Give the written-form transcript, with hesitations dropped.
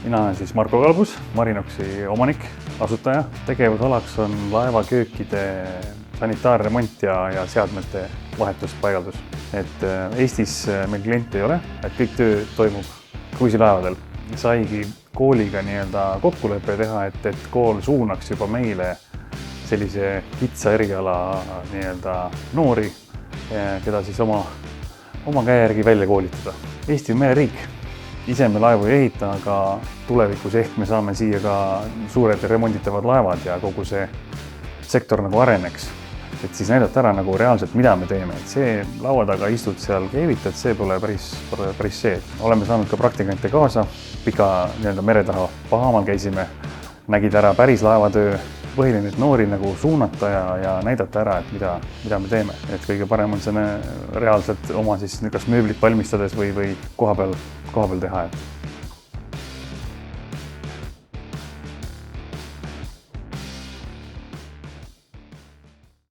Mina olen siis Marko Kalbus, Marinoxi omanik, asutaja. Tegevusalaks on laevaköökide sanitaarremont ja seadmete vahetuspaigaldus. Eestis meil kliente ei ole, kõik töö toimub kruiisilaevadel. Saigi kooliga kokkuleppe teha, et kool suunaks juba meile sellise kitsa eriala noori, keda siis oma käe järgi välja koolitada. Eesti on mereriik. Ise me laevu ei ehita, aga tulevikus ehk me saame siia ka suured remonditavad laevad ja kogu see sektor areneks. Et siis näidata ära reaalselt, mida me teeme. Et see laua taga istud seal keevitad, see pole päris see. Oleme saanud ka praktikante kaasa, pika mere taha Bahamaal käisime, nägid ära päris laevatöö. Põhiline, et noori suunata ja näidata ära, et mida me teeme. Et kõige parem on see reaalselt oma kas mööblit valmistades või koha peal teha.